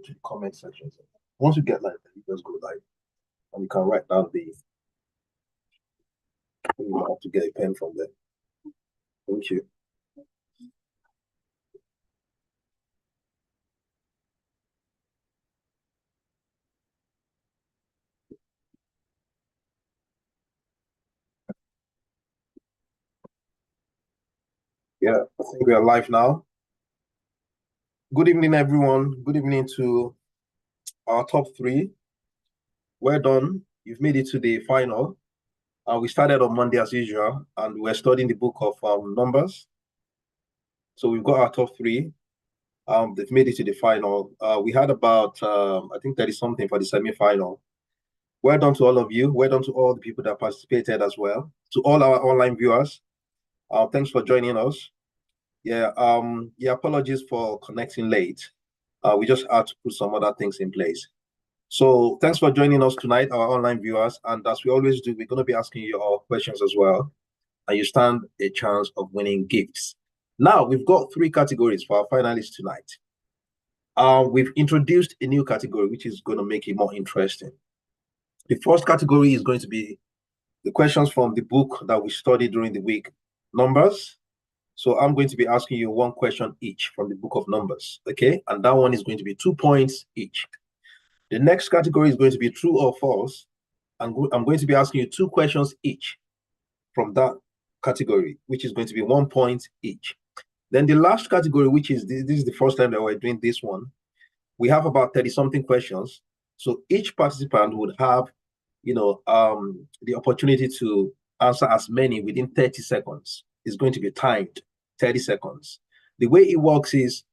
to the comment section. Once you get live, you just go live, and you can write down the. You have to get a pen from there. Thank you. Yeah, I think we are live now. Good evening, everyone. Good evening to our top three. Well done. You've made it to the final. We started on Monday as usual, and we're studying the book of Numbers. So we've got our top three. They've made it to the final. We had about, I think 30 something for the semi-final. Well done to all of you. Well done to all the people that participated as well. To all our online viewers, thanks for joining us. Yeah, apologies for connecting late. We just had to put some other things in place. So thanks for joining us tonight, our online viewers. And as we always do, we're going to be asking you all questions as well. And you stand a chance of winning gifts. Now, we've got three categories for our finalists tonight. We've introduced a new category, which is going to make it more interesting. The first category is going to be the questions from the book that we studied during the week, Numbers. So I'm going to be asking you one question each from the book of Numbers, okay? And that one is going to be 2 points each. The next category is going to be true or false. I'm going to be asking you 2 questions each from that category, which is going to be 1 point each. Then the last category, which is this is the first time that we're doing this one, we have about 30-something questions. So each participant would have, the opportunity to answer as many within 30 seconds. It's going to be timed, 30 seconds. The way it works is,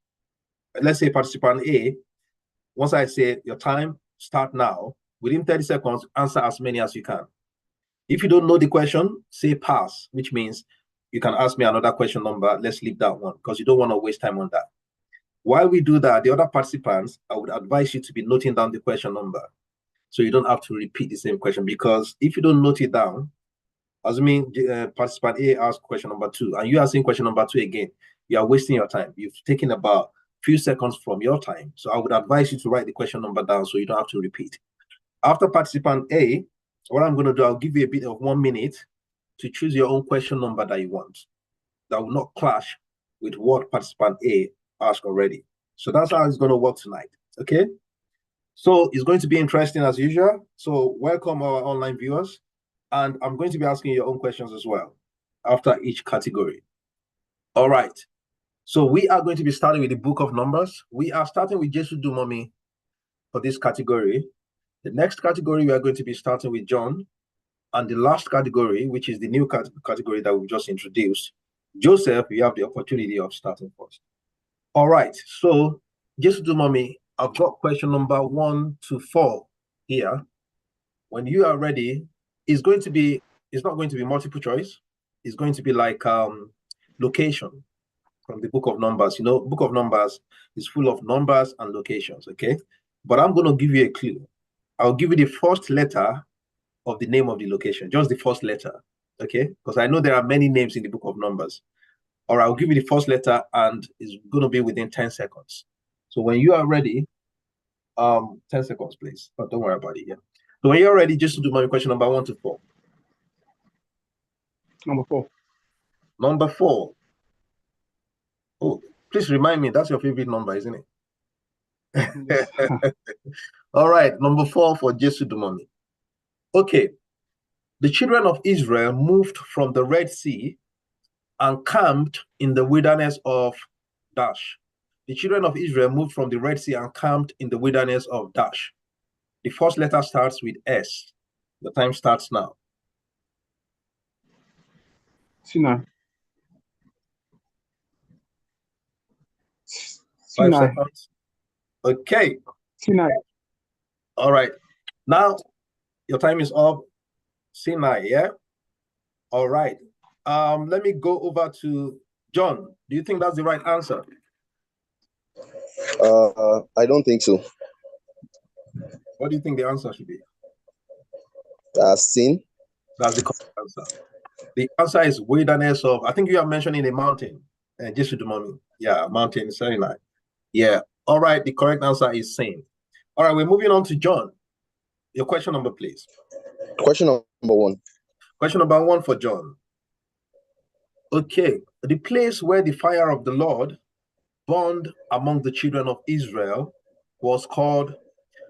let's say participant A, once I say your time, start now, within 30 seconds, answer as many as you can. If you don't know the question, say pass, which means you can ask me another question number. Let's leave that one because you don't want to waste time on that. While we do that, the other participants, I would advise you to be noting down the question number so you don't have to repeat the same question, because if you don't note it down, assuming participant A asked question number 2 and you are asking question number 2 again, you are wasting your time. You've taken about a few seconds from your time. So I would advise you to write the question number down so you don't have to repeat. After participant A, what I'm going to do, I'll give you a bit of 1 minute to choose your own question number that you want. That will not clash with what participant A asked already. So that's how it's going to work tonight, okay? So it's going to be interesting as usual. So welcome our online viewers. And I'm going to be asking your own questions as well after each category. All right. So we are going to be starting with the book of Numbers. We are starting with Jesu Dumomi for this category. The next category, we are going to be starting with John. And the last category, which is the new category that we just introduced, Joseph, you have the opportunity of starting first. All right. So Jesu Dumomi, I've got question number 1 to 4 here. When you are ready, it's not going to be multiple choice. It's going to be like location from the book of Numbers. You know, book of Numbers is full of numbers and locations, okay? But I'm going to give you a clue. I'll give you the first letter of the name of the location, just the first letter, okay? Because I know there are many names in the book of Numbers. Or I'll give you the first letter and it's going to be within 10 seconds. So when you are ready, 10 seconds, please. But don't worry about it, yeah. So when you're ready, just to do my question number 1 to 4. Number 4. Number 4. Oh, please remind me, that's your favorite number, isn't it? Yes. All right, number 4 for Jesu Dumomi. Okay. The children of Israel moved from the Red Sea and camped in the wilderness of Dash. The children of Israel moved from the Red Sea and camped in the wilderness of Dash. The first letter starts with S. The time starts now. Sinai. 5 seconds. Okay. Sinai. All right. Now, your time is up. Sinai, yeah? All right. Let me go over to John. Do you think that's the right answer? I don't think so. What do you think the answer should be? Sin. That's the correct answer. The answer is wilderness of, I think you are mentioning a mountain. Jesu Dumomi. Yeah, mountain Sinai. Yeah. All right, the correct answer is same. All right, we're moving on to John. Your question number, please. Question number one. Question number one for John. Okay, the place where the fire of the Lord burned among the children of Israel was called,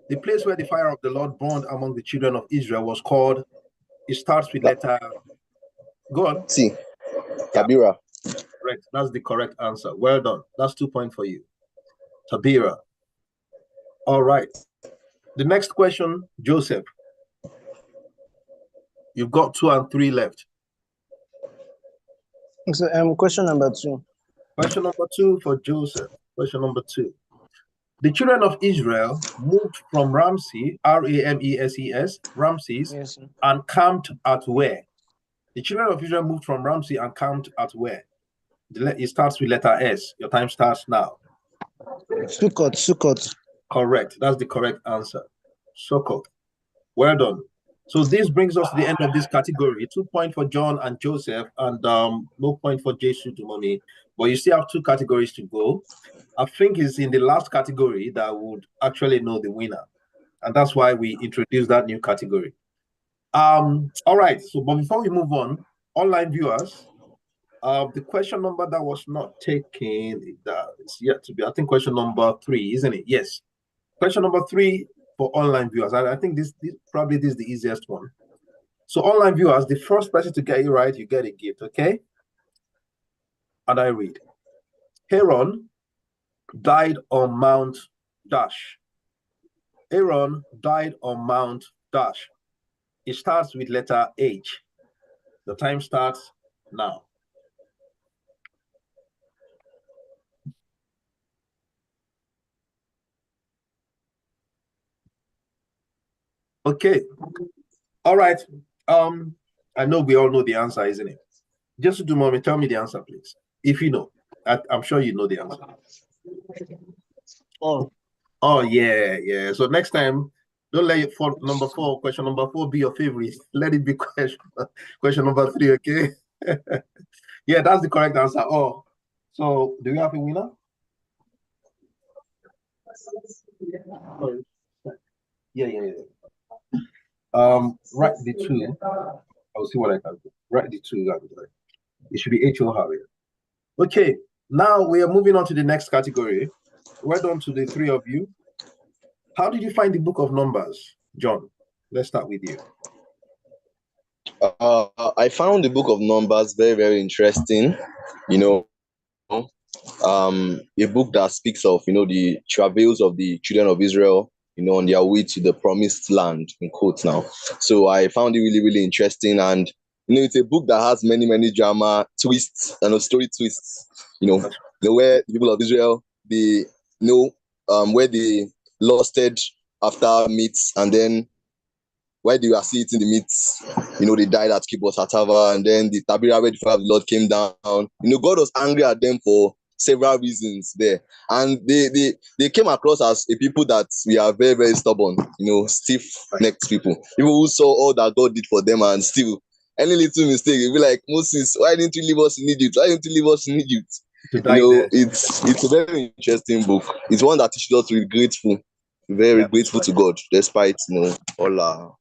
the place where the fire of the Lord burned among the children of Israel was called, it starts with letter, go on. C. Tabira. Correct, that's the correct answer. Well done. That's 2 points for you. Tabira. All right. The next question, Joseph. You've got 2 and 3 left. So, question number 2. Question number 2 for Joseph. Question number 2. The children of Israel moved from Ramses, Rameses, Ramses, Yes, sir. and camped at where? The children of Israel moved from Ramses and camped at where? It starts with letter S. Your time starts now. Sukkot. Correct. That's the correct answer. Sukkot. Well done. So this brings us to the end of this category. 2 points for John and Joseph, and no point for Jesus to mommy. But you still have 2 categories to go. I think it's in the last category that would actually know the winner, and that's why we introduced that new category. All right. So, but before we move on, online viewers, the question number that was not taken, it's yet to be. I think question number 3, isn't it? Yes. Question number 3 for online viewers. I think this probably is the easiest one. So online viewers, the first person to get it right, you get a gift, okay? And I read, Aaron died on Mount Dash. Aaron died on Mount Dash. It starts with letter H. The time starts now. Okay. All right. I know we all know the answer, isn't it? Just to do mommy, tell me the answer, please. If you know. I'm sure you know the answer. Oh, yeah. So next time, don't let it for question number 4 be your favorite. Let it be question number 3, okay? Yeah, that's the correct answer. Oh, so do we have a winner? Yeah. Write the 2. I'll see what I can do. Write the 2. It should be H.O. Harry. Okay, now we are moving on to the next category. Well done to the 3 of you. How did you find the book of Numbers, John? Let's start with you. I found the book of Numbers very, very interesting. A book that speaks of, the travails of the children of Israel, on their way to the promised land, in quotes now. So I found it really, really interesting. And, it's a book that has many, many drama twists and story twists, where the people of Israel, they where they lusted after meats, and then while they were still eating the meats, they died at Kibbutz Hatava, and then the Tabira where the fire of the Lord came down. God was angry at them for several reasons there. And they came across as a people that we are very, very stubborn, stiff-necked people. People who saw all that God did for them, and still, any little mistake, they'll be like, Moses, why didn't you leave us in Egypt? Why didn't you leave us in Egypt? It's a very interesting book. It's one that teaches us to be grateful, very grateful to God, despite, all our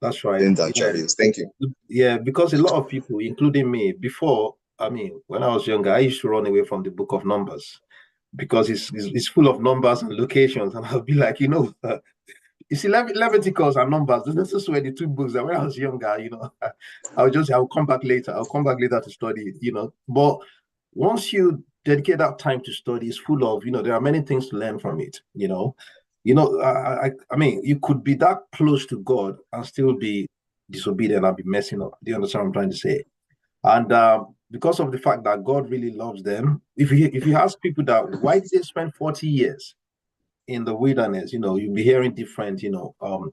that's right. challenges. Thank you. Yeah, because a lot of people, including me, before, when I was younger, I used to run away from the book of Numbers because it's full of numbers and locations, and I'll be like, you see, Leviticus and Numbers, those were the 2 books that when I was younger, I'll come back later. I'll come back later to study, But once you dedicate that time to study, it's full of, there are many things to learn from it, you could be that close to God and still be disobedient and be messing up. Do you understand what I'm trying to say? And because of the fact that God really loves them, if you ask people that why did they spend 40 years in the wilderness, you'll be hearing different,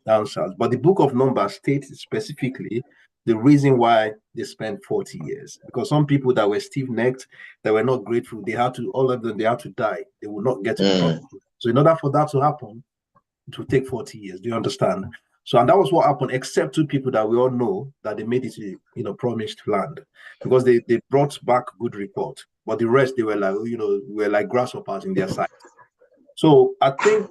answers. But the book of Numbers states specifically the reason why they spent 40 years. Because some people that were stiff-necked, that were not grateful, they had to die. They would not get to the promise. So in order for that to happen, it would take 40 years. Do you understand? So, and that was what happened, except 2 people that we all know that they made it to, promised land, because they brought back good report. But the rest, they were like, were like grasshoppers in their sight. So I think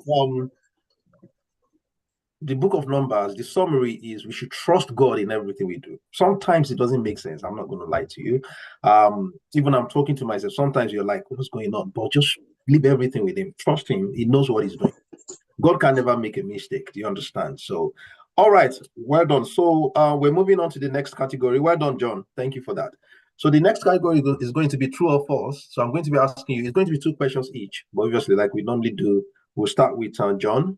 the book of Numbers, the summary is we should trust God in everything we do. Sometimes it doesn't make sense. I'm not going to lie to you. Even I'm talking to myself, sometimes you're like, what's going on? But just leave everything with him. Trust him. He knows what he's doing. God can never make a mistake. Do you understand? So, all right, well done. So we're moving on to the next category. Well done, John. Thank you for that. So the next category is going to be true or false. So I'm going to be asking you, it's going to be 2 questions each. But obviously, like we normally do, we'll start with John,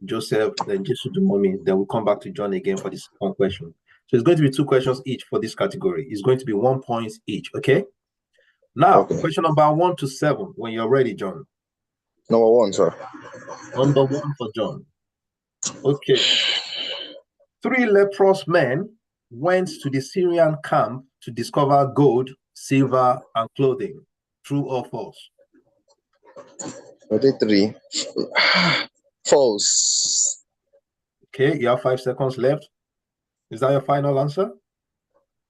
Joseph, then Jesus to mommy, then we'll come back to John again for the second question. So it's going to be 2 questions each for this category. It's going to be 1 point each, okay? Now, question number 1 to 7, when you're ready, John. Number 1, sir. Number 1 for John. Okay. 3 leprous men went to the Syrian camp to discover gold, silver, and clothing. True or false? 3. False. Okay, you have 5 seconds left. Is that your final answer?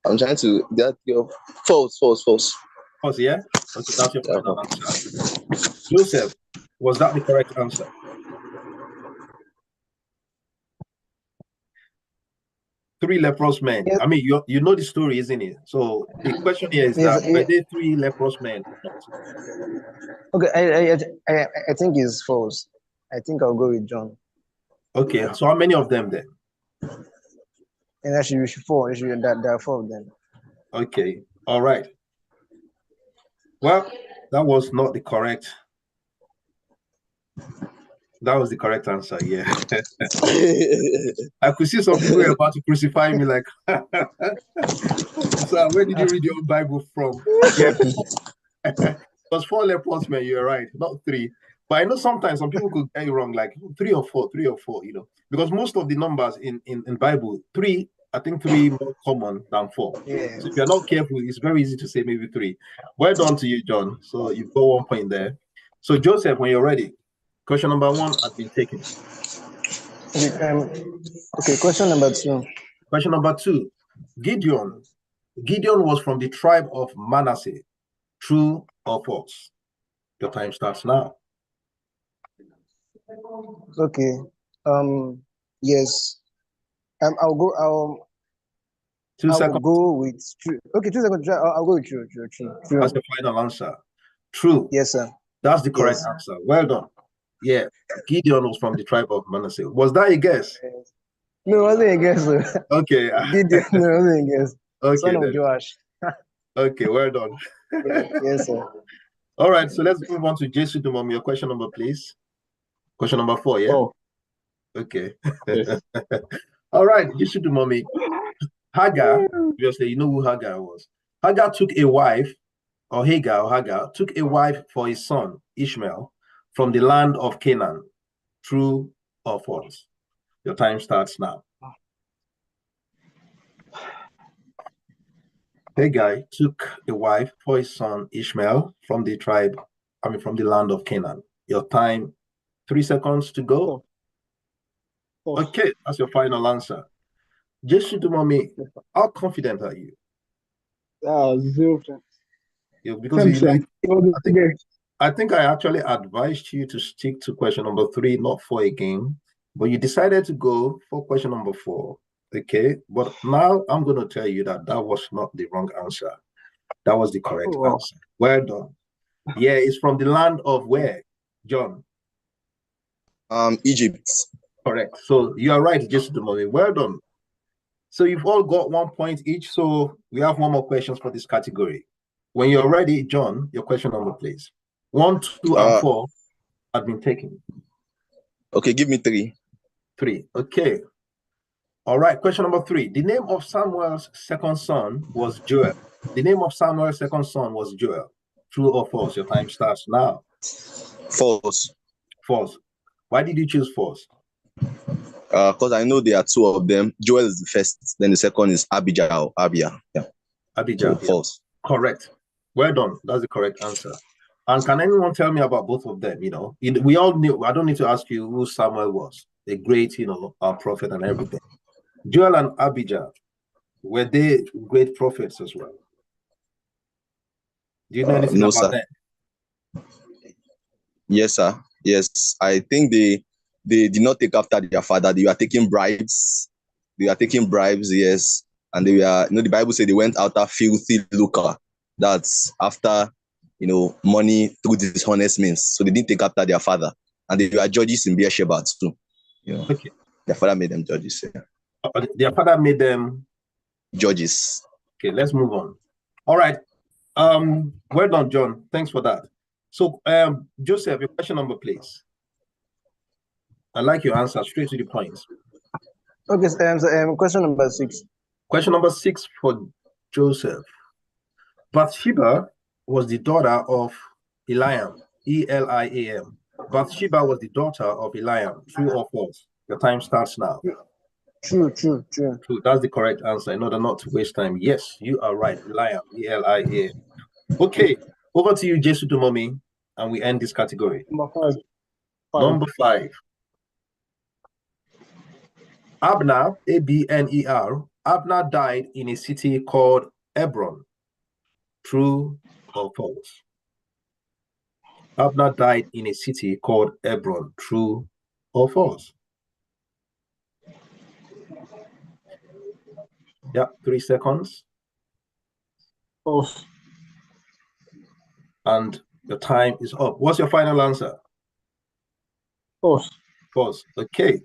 I'm trying to get your false. False, yeah? Okay, that's your final answer. Joseph, was that the correct answer? Three leprous men. Yes. I mean, you know the story, isn't it? So the question here is Yes, that were they 3 leprous men or not? Okay, I think it's false. I think I'll go with John. Okay, so how many of them then? And actually, we should 4. There are 4 of them. Okay, all right. Well, that was not the correct. That was the correct answer, yeah. I could see some people were about to crucify me like, so where did you read your Bible from? Yeah. It was 4 leprous men, you're right, not 3. But I know sometimes some people could get it wrong, like 3 or 4, because most of the numbers in Bible, 3, I think 3 more common than 4. Yeah. So if you're not careful, it's very easy to say maybe 3. Well done to you, John. So you've got 1 point there. So Joseph, when you're ready, question number 1 has been taken. Okay, question number 2. Question number 2. Gideon was from the tribe of Manasseh. True or false? Your time starts now. Okay. Yes. I'll go. I'll go with true. Okay, 2 seconds. I'll go with true. That's the final answer. True. Yes, sir. That's the correct answer. Well done. Yeah. Gideon was from the tribe of Manasseh. Was that a guess? No, it wasn't a guess. Sir. Okay. Gideon, no, it wasn't a guess. Okay. Son of Joash. Okay, well done. Yes, sir. All right, so let's move on to Jesus to mommy. Your question number, please. Question number 4, yeah? Oh. Okay. Yes. All right, Jesus to mommy. Hagar, obviously, you know who Hagar was. Hagar took a wife, or Hagar took a wife for his son, Ishmael, from the land of Canaan. True or false? Your time starts now. Hagar took a wife for his son, Ishmael, from the land of Canaan. Your time, 3 seconds to go. Oh. Okay, that's your final answer. Just to mommy, how confident are you? 0%. Yeah, because I think I actually advised you to stick to question number 3, not 4 again, but you decided to go for question number 4. Okay, but now I'm going to tell you that was not the wrong answer. That was the correct answer. Well done. Yeah, it's from the land of where, John? Egypt. Correct. So you are right, just the moment. Well done. So you've all got 1 point each. So we have 1 more questions for this category. When you're ready, John, your question number, please. 1, 2, and 4 have been taken. Okay, give me 3. 3. Okay. All right. Question number 3. The name of Samuel's second son was Joel. The name of Samuel's second son was Joel. True or false? Your time starts now. False. False. Why did you choose false? Because I know there are 2 of them. Joel is the first, then the second is Abijah. Yeah. Abijah. So, false. Correct. Well done. That's the correct answer. And can anyone tell me about both of them? We all knew. I don't need to ask you who Samuel was. A great, our prophet and everything. Joel and Abijah, were they great prophets as well? Do you know anything about that? Yes, sir. Yes, I think they did not take after their father. They were taking bribes. They were taking bribes, yes. And they were, the Bible said they went after filthy lucre. That's after, money through dishonest means. So they didn't take after their father. And they were judges in Beersheba too. Okay. Their father made them judges. Yeah. Their father made them judges. Okay, let's move on. All right. Well done, John. Thanks for that. So, Joseph, your question number, please. I like your answer. Straight to the point. Okay, so question number 6. Question number 6 for Joseph. Bathsheba was the daughter of Eliam, Eliam. Bathsheba was the daughter of Eliam. True or false? Your time starts now. True. That's the correct answer. In order not to waste time. Yes, you are right. Eliam, Eliam. Okay, over to you, Jesu to mommy, and we end this category. Number 5. Number 5. Abner, Abner. Abner died in a city called Hebron. True or false? Abner died in a city called Hebron. True or false? Yeah, 3 seconds. False. And the time is up. What's your final answer? False. False. Okay.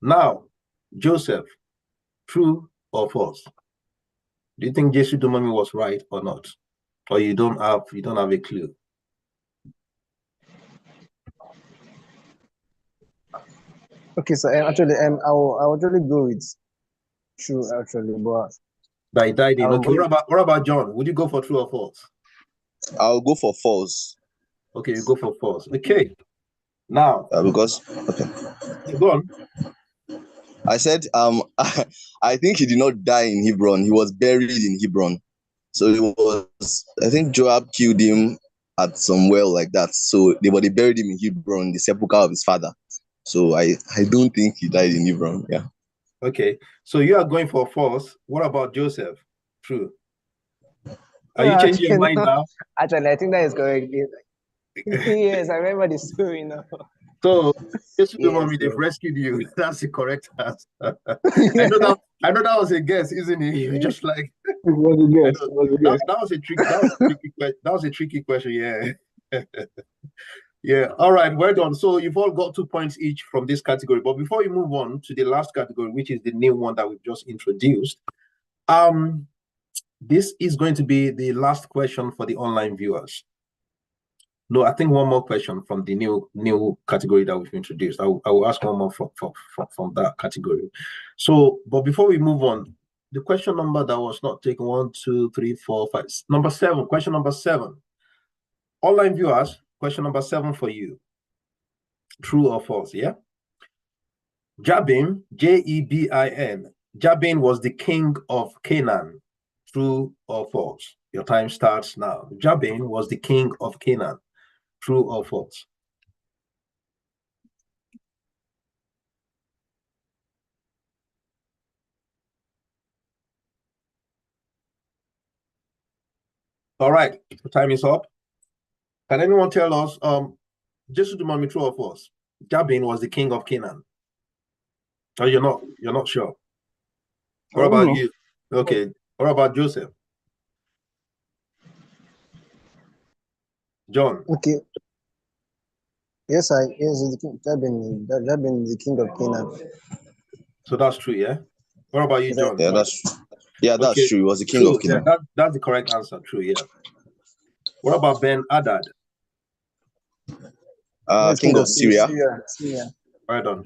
Now, Joseph, true or false? Do you think Jesu Dumami was right or not? Or you don't have a clue? Okay, so actually, I'll actually go with true. Actually, but That he died in. Okay, what about John? Would you go for true or false? I'll go for false. Okay, you go for false. Okay. Now, because go on. I said I think he did not die in Hebron. He was buried in Hebron. So it was, I think Joab killed him at some well like that. So they buried him in Hebron, the sepulchre of his father. So I don't think he died in Hebron. Yeah. Okay. So you are going for false. What about Joseph? True. Are you changing your mind now? Actually, I think that is correct. Yes, I remember the story now. So they've Yes. rescued you. That's the correct answer. I know that was a guess, isn't it? You're just like It was a guess. That was a tricky question, yeah. Yeah. All right, well done. So you've all got 2 points each from this category. But before we move on to the last category, which is the new one that we've just introduced, this is going to be the last question for the online viewers. No, I think one more question from the new category that we've introduced. I will ask one more from that category. So, but before we move on, the question number that was not taken, 1, 2, 3, 4, 5, number 7, question number 7. Online viewers, question number 7 for you. True or false, yeah? Jabin, Jebin, Jabin was the king of Canaan. True or false? Your time starts now. Jabin was the king of Canaan. True or false? All right, the time is up. Can anyone tell us, just to me, true or false? Jabin was the king of Canaan. Oh, you're not sure. What about you? Okay. What about Joseph? John? Okay. Yes, the king. That been the king of Canaan. So that's true, yeah. What about you, John? Yeah, that's true. Yeah, that's okay. True. He was the king of Canaan. Yeah, that's the correct answer. True, yeah. What about Ben Hadad? King of Syria. Right on.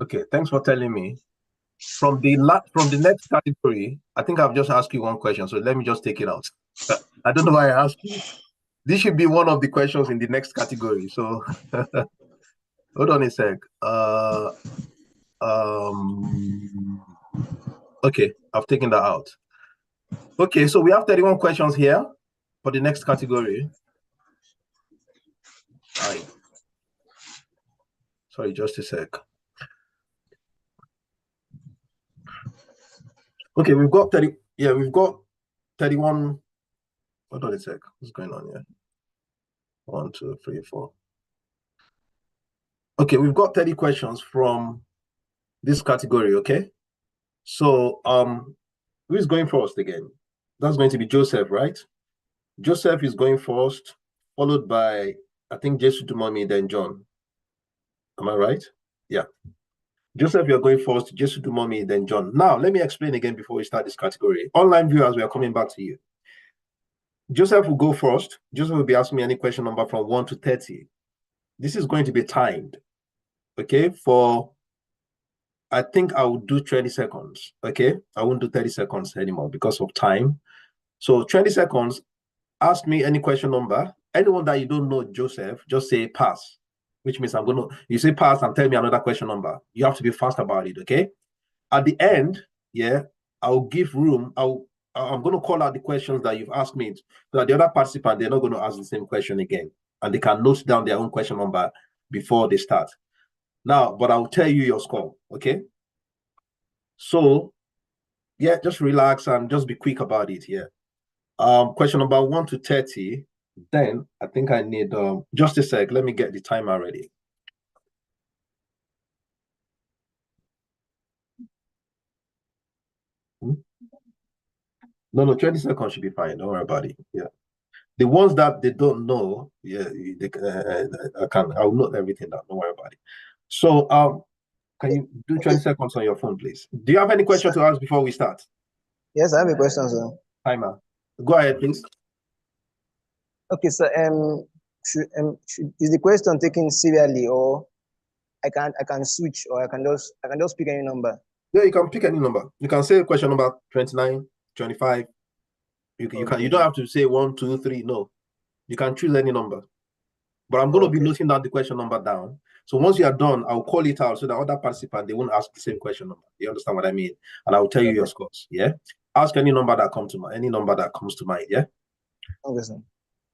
Okay, thanks for telling me. From the next category, I think I've just asked you one question, so let me just take it out. I don't know why I asked you. This should be one of the questions in the next category. So hold on a sec. Okay, I've taken that out. Okay, so we have 31 questions here for the next category. Sorry, just a sec. Okay, we've got 30. Yeah, we've got 31. Hold on a sec. What's going on here? 1, 2, 3, 4. Okay, we've got 30 questions from this category, okay? So, who is going first again? That's going to be Joseph, right? Joseph is going first, followed by, I think, Jesus to mommy, then John. Am I right? Yeah. Joseph, you're going first, Jesus to mommy, then John. Now, let me explain again before we start this category. Online viewers, we are coming back to you. Joseph will go first. Joseph will be asking me any question number from 1 to 30. This is going to be timed, okay? I think I will do 20 seconds, okay? I won't do 30 seconds anymore because of time. So 20 seconds, ask me any question number. Anyone that you don't know, Joseph, just say pass, which means you say pass and tell me another question number. You have to be fast about it, okay? At the end, yeah, I'll give room. I'm going to call out the questions that you've asked me so that the other participant, they're not going to ask the same question again. And they can note down their own question number before they start. Now, but I'll tell you your score, okay? So, yeah, just relax and just be quick about it, yeah. Question number 1 to 30. Then I think I need just a sec. Let me get the timer ready. No, 20 seconds should be fine. Don't worry about it. Yeah. The ones that they don't know, yeah, I'll note everything down. Don't worry about it. So, can you do 20 seconds on your phone, please? Do you have any question to ask before we start? Yes, I have a question, sir. Timer. Go ahead, please. Okay, so is the question taken serially, or I can switch, or I can just pick any number? Yeah, you can pick any number. You can say question number 29, 25. You don't have to say 1, 2, 3. No, you can choose any number. But I'm going to be noting down the question number down. So once you are done, I'll call it out so that other participants, they won't ask the same question number. You understand what I mean? And I'll tell you your scores. Yeah. Ask any number that comes to mind. Any number that comes to mind. Yeah. Okay, sir.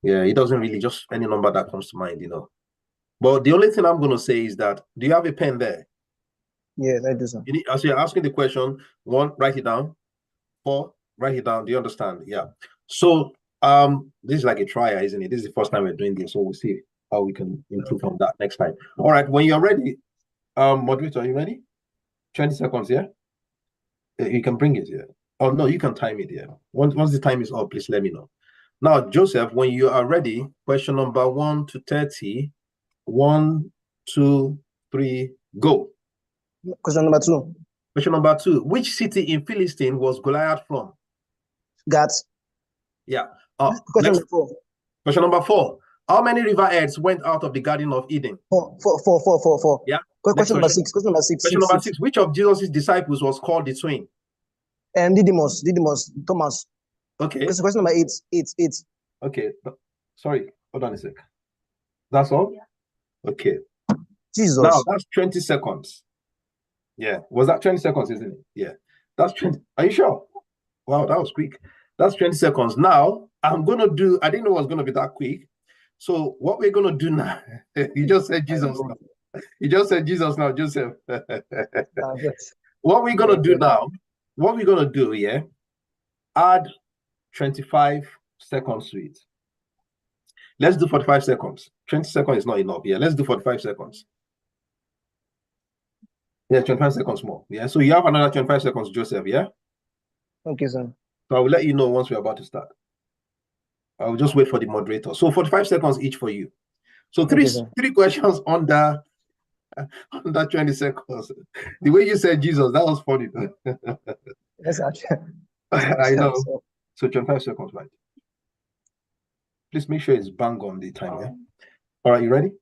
Yeah. It doesn't really just any number that comes to mind. But the only thing I'm going to say is that, do you have a pen there? Yes, I do, sir. As you're asking the question, 1, write it down. 4, write it down. Do you understand? Yeah. So this is like a trial, isn't it? This is the first time we're doing this, so we'll see how we can improve on that next time. All right, when you're ready, moderator, are you ready? 20 seconds, yeah? You can bring it here. Oh no, you can time it here. Once the time is up, please let me know. Now, Joseph, when you are ready, question number 1 to 30. 1, 2, 3, go. Question number 2. Question number 2. Which city in Philistine was Goliath from? Gath. Yeah. Question number 4. Question number 4. How many river heads went out of the Garden of Eden? 4. Yeah. Question number 6. Question number 6. Question number 6. Which of Jesus' disciples was called the twin? Didymus, Thomas. Okay. Question number 8. Okay. Sorry. Hold on a sec. That's all? Yeah. Okay. Jesus. Now, that's 20 seconds. Yeah. Was that 20 seconds, isn't it? Yeah. That's 20. Are you sure? Wow, that was quick. That's 20 seconds. Now, I didn't know it was going to be that quick. So what we're going to do now, you just said Jesus now. You just said Jesus now, Joseph. What we're going to do now, yeah, add 25 seconds to it. Let's do 45 seconds. 20 seconds is not enough. Yeah, let's do 45 seconds. Yeah, 25 seconds more. Yeah, so you have another 25 seconds, Joseph, yeah? Okay, sir. So I will let you know once we're about to start. I'll just wait for the moderator. So 45 seconds each for you. So three questions under 20 seconds. The way you said Jesus, that was funny. Yes, actually. I know. So 25 seconds, right? Please make sure it's bang on the time, yeah? All right, you ready?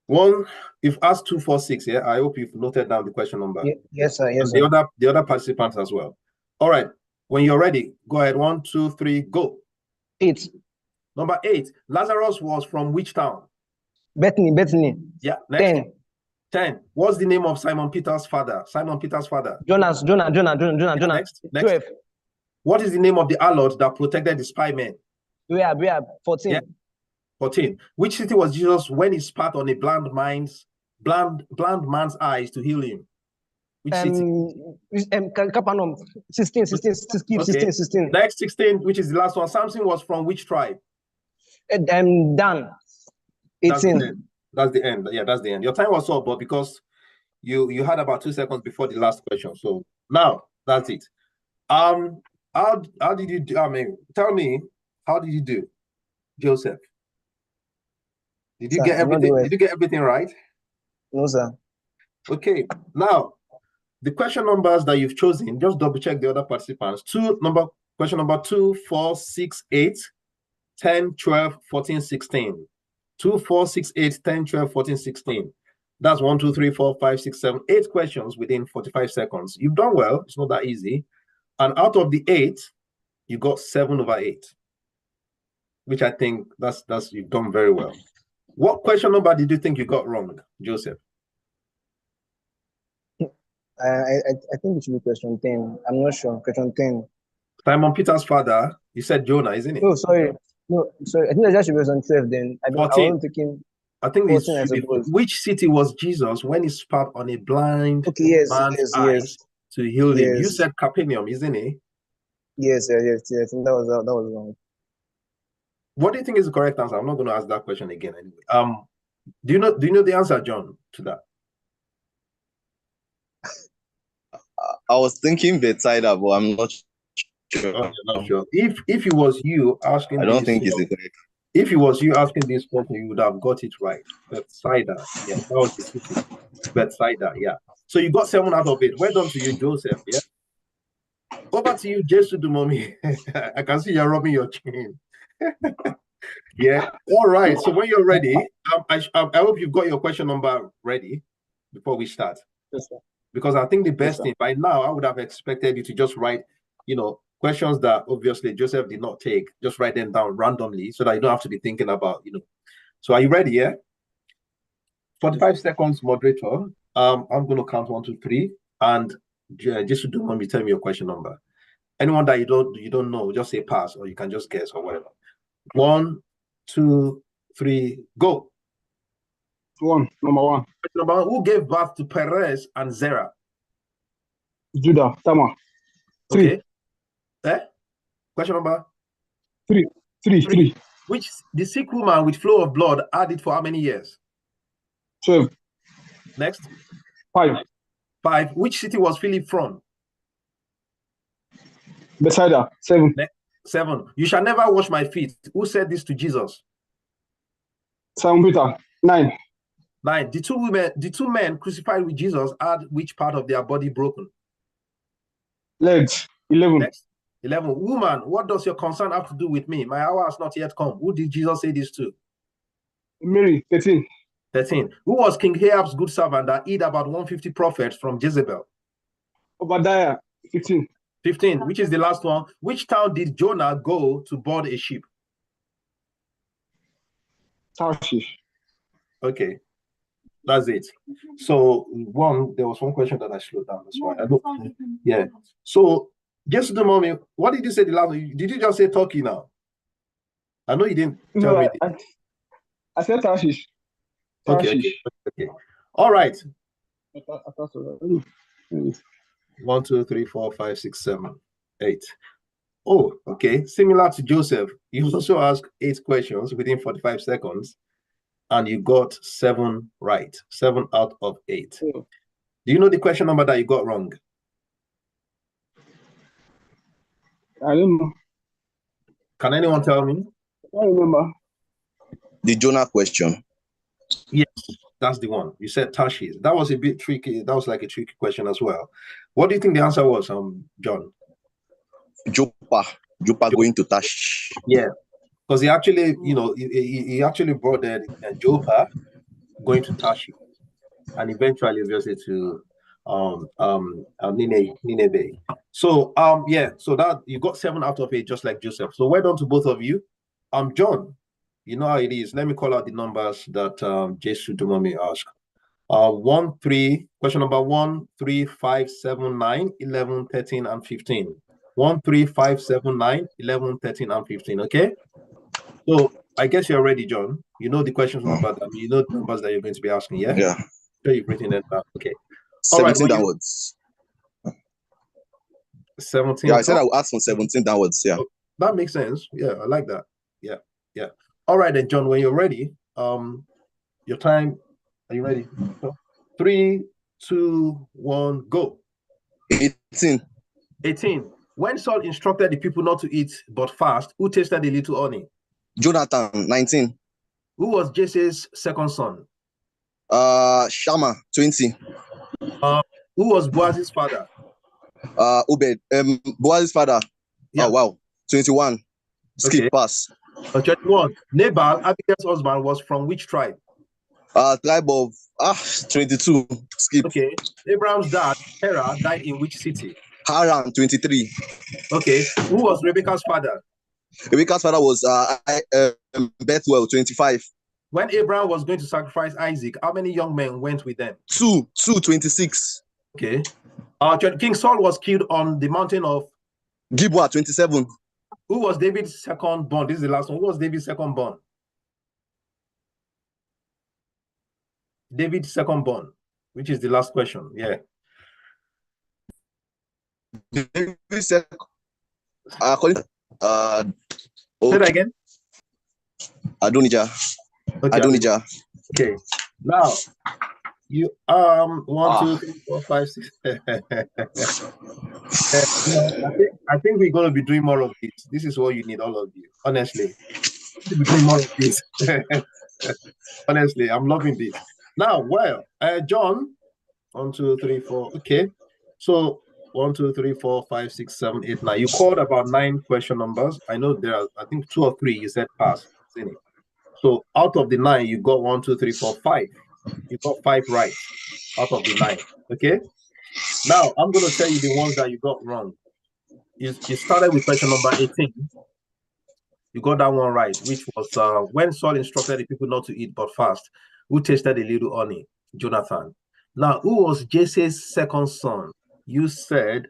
1, you've asked 2, 4, 6, yeah? I hope you've noted down the question number. Yes, sir. Yes, and sir. The other participants as well. All right. When you're ready, go ahead. 1, 2, 3, go. 8. Number 8. Lazarus was from which town? Bethany. Yeah. Next. 10. What's the name of Simon Peter's father? Jonah. Next. 12. What is the name of the harlot that protected the spy men? Rahab. 14. Yeah. 14. Which city was Jesus when he spat on a blind man's eyes to heal him? Which city? Capernaum. 16. Next, 16, which is the last one. Samson was from which tribe? Dan. 18. That's the end. Yeah, that's the end. Your time was up, but because you had about 2 seconds before the last question. So now that's it. How did you do? I mean, tell me, how did you do, Joseph? Did you Sir, get I'm not doing everything? it. Did you get everything right? No, sir. Okay. Now, the question numbers that you've chosen, just double check the other participants. Question number 2, 4, 6, 8, 10, 12, 14, 16. 2, 4, 6, 8, 10, 12, 14, 16. That's 1, 2, 3, 4, 5, 6, 7, 8 questions within 45 seconds. You've done well. It's not that easy. And out of the 8, you got 7 over 8, which I think that's you've done very well. What question number did you think you got wrong, Joseph? I think it should be question 10. I'm not sure. Question 10. Simon Peter's father, you said Jonah, isn't it? No, sorry. No, sorry. I think that should be question 12 then. I 14. wasn't thinking I think this 14, I should be. suppose. Which city was Jesus when he spat on a blind Okay, yes, man's yes, eyes yes, to heal him? You yes, said Capernaum, isn't it? yes, yes. And that was wrong. What do you think is the correct answer? I'm not going to ask that question again anyway. Do you know the answer, John, to that? I was thinking Bethsaida, but I'm not sure. Oh, you're not sure. If it was you asking I don't this, think it's the correct. if it was you asking this question, you would have got it right. Bethsaida, yeah, that was the city. Bethsaida, yeah. So you got 7 out of 8. Well done to you, Joseph. Yeah. Over to you, Jesus Dumomi. I can see you're rubbing your chin. Yeah. All right. So when you're ready, I hope you've got your question number ready before we start. Yes, sir. Because I think the Yes, best sir. thing by now, I would have expected you to just write, questions that obviously Joseph did not take, just write them down randomly so that you don't have to be thinking about. So are you ready? Yeah. 45 seconds, moderator. I'm going to count 1, 2, 3, and just to do one, tell me your question number. Anyone that you don't know, just say pass, or you can just guess or whatever. 1, 2, 3, go. Number one. Question number 1: Who gave birth to Perez and Zerah? Judah, Tamar. Okay. Question number 3. 3. Which the sick woman with flow of blood had it for how many years? 12. Next. 5. Which city was Philip from? Bethsaida. 7. 7. You shall never wash my feet. Who said this to Jesus? Simon Peter. 9. 9. The two men crucified with Jesus had which part of their body broken? Legs. 11. Next. 11. Woman, what does your concern have to do with me? My hour has not yet come. Who did Jesus say this to? Mary. 13. 13. Who was King Ahab's good servant that hid about 150 prophets from Jezebel? Obadiah. 15. 15. Which is the last one? Which town did Jonah go to board a ship? Tarshish. Okay. That's it. So there was one question that I slowed down. That's why I don't. Yeah. So just the moment, what did you say the last? Did you just say Turkey now? I know you didn't tell me. I said Tarshish. Okay. All right. I thought so. 1, 2, 3, 4, 5, 6, 7, 8. Oh, okay. Similar to Joseph, you also asked 8 questions within 45 seconds, and you got 7 right. 7 out of 8. Yeah. Do you know the question number that you got wrong? I don't know. Can anyone tell me? I remember. The Jonah question. Yes, that's the one. You said Tarshish. That was a bit tricky. That was like a tricky question as well. What do you think the answer was, John? Joppa going to Tarshish. Yeah, because he actually, he actually brought the Joppa going to Tarshish, and eventually, obviously, to Nineveh. So so that you got 7 out of 8, just like Joseph. So well done to both of you. John, you know how it is. Let me call out the numbers that Jesus Dumami asked. 1, 3, question number 1, 3, 5, 7, 9, 11, 13, and 15. 1, 3, 5, 7, 9, 11, 13, and 15. Okay. So I guess you're ready, John. You know the questions number. You know the numbers that you're going to be asking. Yeah. Yeah. So you've written it down. Okay. 17 downwards. 17. Yeah, I said I will ask from 17 downwards. Yeah. That makes sense. Yeah, I like that. Yeah. All right then, John. When you're ready, Your time. Are you ready? 3, 2, 1, go. 18. 18. When Saul instructed the people not to eat but fast, who tasted a little honey? Jonathan. 19. Who was Jesse's second son? Shammah. 20. Who was Boaz's father? Obed. Boaz's father. Yeah. Oh wow. 21. Skip. Okay. Pass. 21. Nabal, Abigail's husband, was from which tribe? Tribe of 22. Skip. Okay. Abraham's dad, Terah, died in which city? Haran. 23. Okay. Who was Rebecca's father? Rebecca's father was Bethuel. 25. When Abraham was going to sacrifice Isaac, how many young men went with them? 2. 26. Okay. King Saul was killed on the mountain of Gilboa. 27. Who was David's second born? This is the last one. Who was David's second born? David's second born, which is the last question. Yeah. David's second. According to, Say that again. Adonijah. Okay. Adonijah. Okay. Now you 1, 2, 3, 4, 5, 6. I think we're gonna be doing more of this. This is what you need, all of you. Honestly, we're doing more of this. Honestly, I'm loving this. Now, well, John, 1, 2, 3, 4. Okay, so 1, 2, 3, 4, 5, 6, 7, 8, 9. You called about 9 question numbers. I know there are, I think 2 or 3 you said pass. So out of the 9, you got 1, 2, 3, 4, 5. You got 5 right out of the 9. Okay. Now I'm going to tell you the ones that you got wrong. You started with question number 18. You got that one right, which was when Saul instructed the people not to eat but fast. Who tasted a little honey? Jonathan. Now, who was Jesse's second son? You said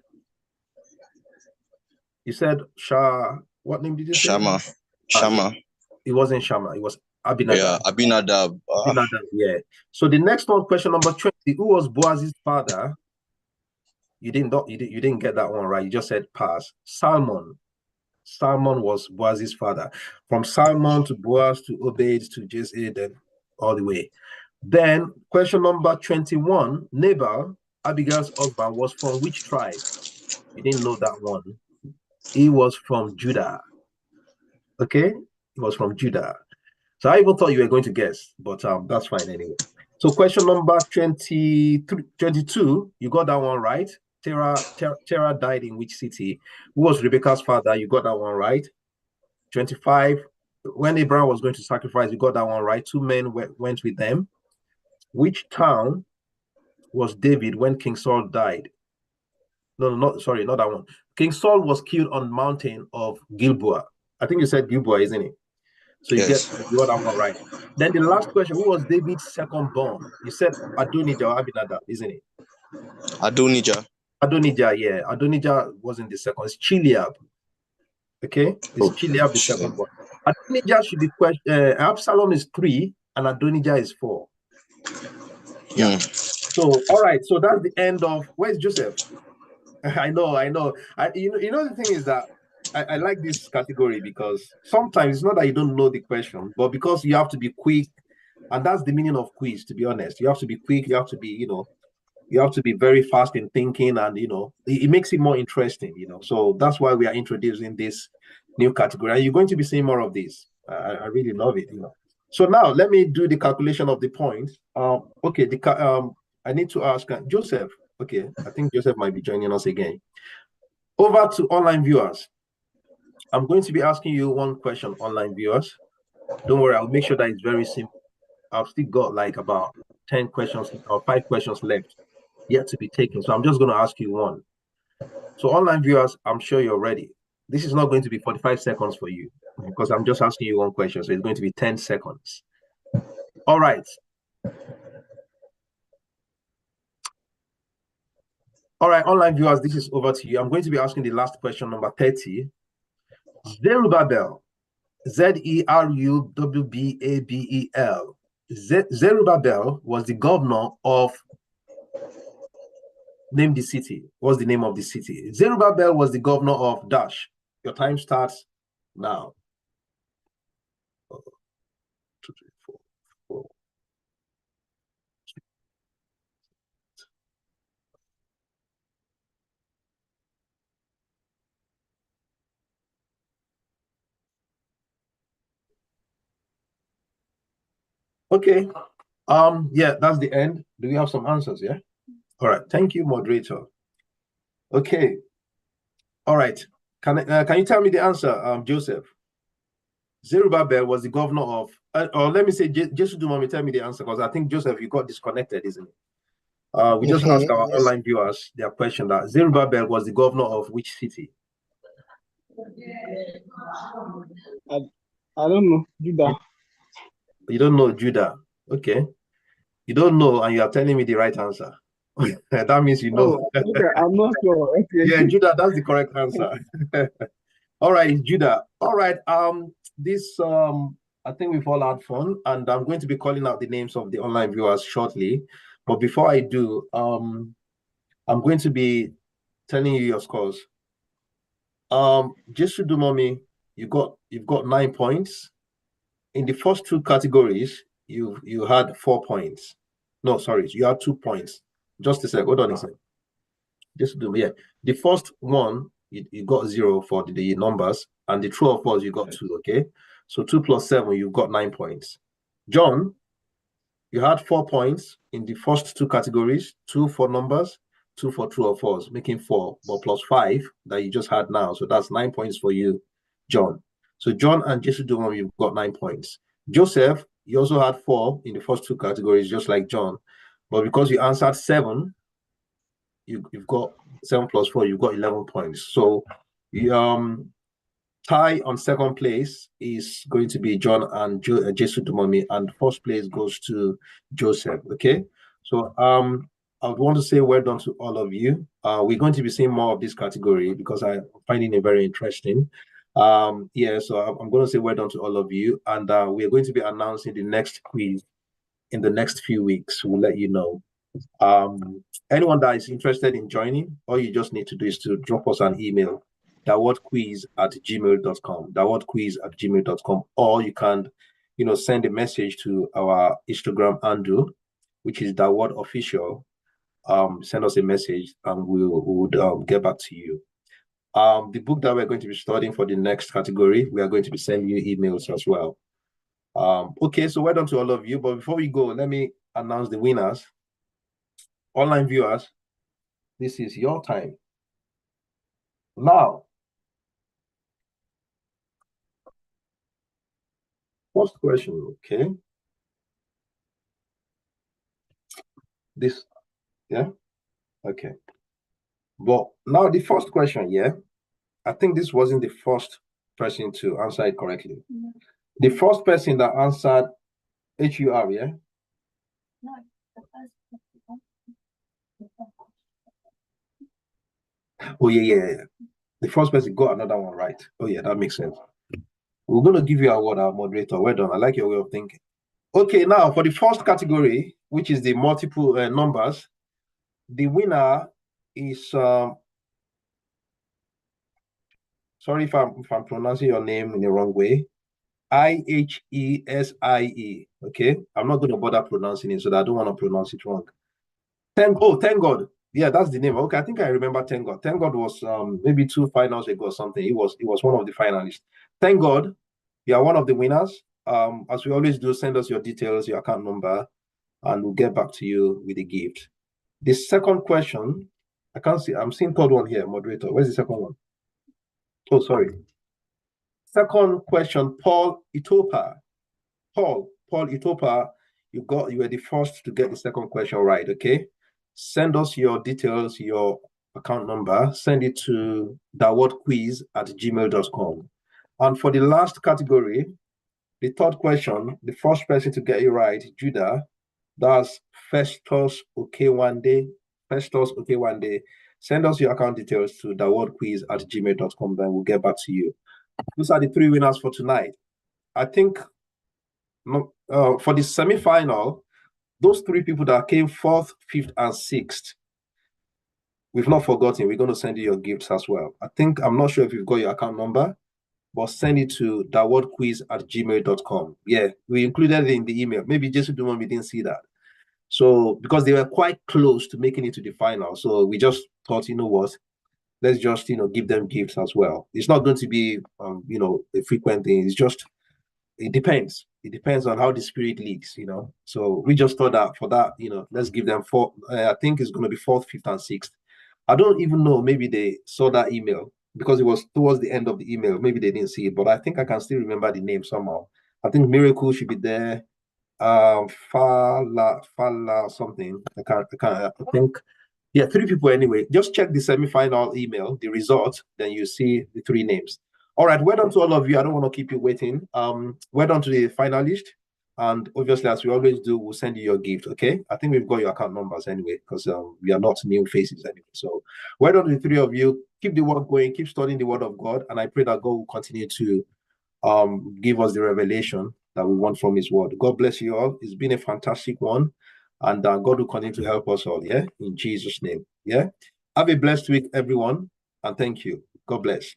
what name did you say? Shammah. Shammah. It wasn't Shammah. It was Abinadab. Yeah, Abinadab. Abinadab, yeah. So the next one, question number 20. Who was Boaz's father? You didn't get that one right. You just said pass. Salmon. Salmon was Boaz's father. From Salmon to Boaz to Obed to Jesse, then all the way. Then question number 21. Nabal, Abigail's husband, was from which tribe? You didn't know that one. He was from Judah. Okay, he was from Judah. So I even thought you were going to guess, but that's fine anyway. So question number 22, you got that one right. Terah died in which city? Who was Rebecca's father? You got that one right. 25, when Abraham was going to sacrifice, you got that one right. 2 men went with them. Which town was David when King Saul died? No, sorry, not that one. King Saul was killed on the mountain of Gilboa. I think you said Gilboa, isn't it? So you got that one right. Then the last question, who was David's second born? You said Adonijah or Abinadab, isn't it? Adonijah. Adonijah, yeah. Adonijah wasn't the second. It's Chileab. Okay? It's Chileab the second born. Adonijah should be Absalom is 3 and Adonijah is 4. Yeah. So all right. So that's the end of where's Joseph? I know. You know the thing is that I like this category because sometimes it's not that you don't know the question, but because you have to be quick, and that's the meaning of quiz, to be honest. You have to be quick, you have to be, you have to be very fast in thinking, and it makes it more interesting, So that's why we are introducing this new category. And you're going to be seeing more of this. I really love it, So now let me do the calculation of the points. Okay, I need to ask Joseph. Okay, I think Joseph might be joining us again. Over to online viewers. I'm going to be asking you one question, online viewers. Don't worry, I'll make sure that it's very simple. I've still got like about 10 questions or 5 questions left yet to be taken. So I'm just going to ask you one. So online viewers, I'm sure you're ready. This is not going to be 45 seconds for you because I'm just asking you one question. So it's going to be 10 seconds. All right. All right, online viewers, this is over to you. I'm going to be asking the last question, number 30. Zerubbabel, Zerubbabel. Zerubbabel was the governor of, name the city. What's the name of the city? Zerubbabel was the governor of Dash. Your time starts now. 1, 2, 3, 4, Okay. Yeah, that's the end. Do we have some answers? Yeah. All right. Thank you, moderator. Okay. All right. Can you tell me the answer, Joseph? Zerubbabel was the governor of, or let me say, Jesus Dumami, tell me the answer, because I think, Joseph, you got disconnected, isn't it? We just asked our Yes. online viewers their question that Zerubbabel was the governor of which city? I don't know. Judah. You don't know Judah. Okay. You don't know, and you are telling me the right answer. That means you know. Oh, okay. I'm not sure. Okay. Yeah, Judah, that's the correct answer. All right, Judah. All right. This I think we've all had fun, and I'm going to be calling out the names of the online viewers shortly. But before I do, I'm going to be telling you your scores. Just to do mommy, you've got 9 points. In the first two categories, you had 4 points. No, sorry, you had 2 points. Just a sec, hold on a sec. Just do, yeah. The first one, you got 0 for the numbers, and the true or false, you got 2, okay? So 2 plus 7, you've got 9 points. John, you had 4 points in the first two categories, 2 for numbers, 2 for true or false, making 4, but plus 5 that you just had now. So that's 9 points for you, John. So John and Jesu Dumam, you've got 9 points. Joseph, you also had 4 in the first two categories, just like John. But because you answered 7, you've got 7 plus 4, you've got 11 points. So tie on second place is going to be John and Jesu Dumami, and first place goes to Joseph. Okay. So I would want to say well done to all of you. We're going to be seeing more of this category because I'm finding it very interesting. Yeah, so I'm going to say well done to all of you, and we're going to be announcing the next quiz in the next few weeks. We'll let you know. Anyone that is interested in joining, all you just need to do is to drop us an email, dawodquiz@gmail.com, dawodquiz@gmail.com, or you can, send a message to our Instagram handle, which is Dawod Official. Send us a message and we would get back to you. The book that we're going to be studying for the next category, we are going to be sending you emails as well. Okay, so well done to all of you. But before we go, let me announce the winners. Online viewers, this is your time. Now, first question, okay. This, yeah, okay. But now the first question, yeah, I think this wasn't the first person to answer it correctly. Mm-hmm. The first person that answered HUR, yeah? No, the first. Oh, yeah. The first person got another one right. Oh, yeah, that makes sense. We're going to give you a award, our moderator. Well done. I like your way of thinking. Okay, now for the first category, which is the multiple numbers, the winner is, sorry if I'm pronouncing your name in the wrong way, IHESIE. Okay, I'm not going to bother pronouncing it, so that I don't want to pronounce it wrong. Thank God. Yeah, that's the name. Okay, I think I remember Thank God. Thank God was maybe 2 finals ago or something. He was one of the finalists. Thank God, you are one of the winners. As we always do, send us your details, your account number, and we'll get back to you with the gift. The second question, I can't see. I'm seeing third one here, moderator. Where's the second one? Oh, sorry. Second question, Paul Itopa. Paul Itopa, you were the first to get the second question right, okay? Send us your details, your account number, send it to dawodquiz@gmail.com. And for the last category, the third question, the first person to get it right, Judah, that's Festus Okewande. Send us your account details to dawodquiz@gmail.com, then we'll get back to you. Those are the 3 winners for tonight. I think for the semi-final, those 3 people that came 4th, 5th, and 6th, we've not forgotten. We're going to send you your gifts as well. I'm not sure if you've got your account number, but send it to dawodquiz@gmail.com. Yeah, we included it in the email. Maybe Jason Dumont, we didn't see that. So, because they were quite close to making it to the final. So we just thought, you know what, let's just, give them gifts as well. It's not going to be, a frequent thing. It's just, it depends. It depends on how the spirit leaks, you know. So we just thought that for that, you know, let's give them four. I think it's going to be fourth, fifth, and sixth. I don't even know. Maybe they saw that email because it was towards the end of the email. Maybe they didn't see it, but I think I can still remember the name somehow. I think Miracle should be there. Fala something. I think yeah, three people anyway. Just check the semi-final email, the result, then you see the three names. All right, well done to all of you. I don't want to keep you waiting. Well done to the finalist. And obviously, as we always do, we'll send you your gift. Okay. I think we've got your account numbers anyway, because we are not new faces anyway. So well done to the three of you. Keep the work going, keep studying the word of God. And I pray that God will continue to give us the revelation that we want from his word. God bless you all. It's been a fantastic one. And God will continue to help us all. Yeah. In Jesus' name. Yeah. Have a blessed week, everyone. And thank you. God bless.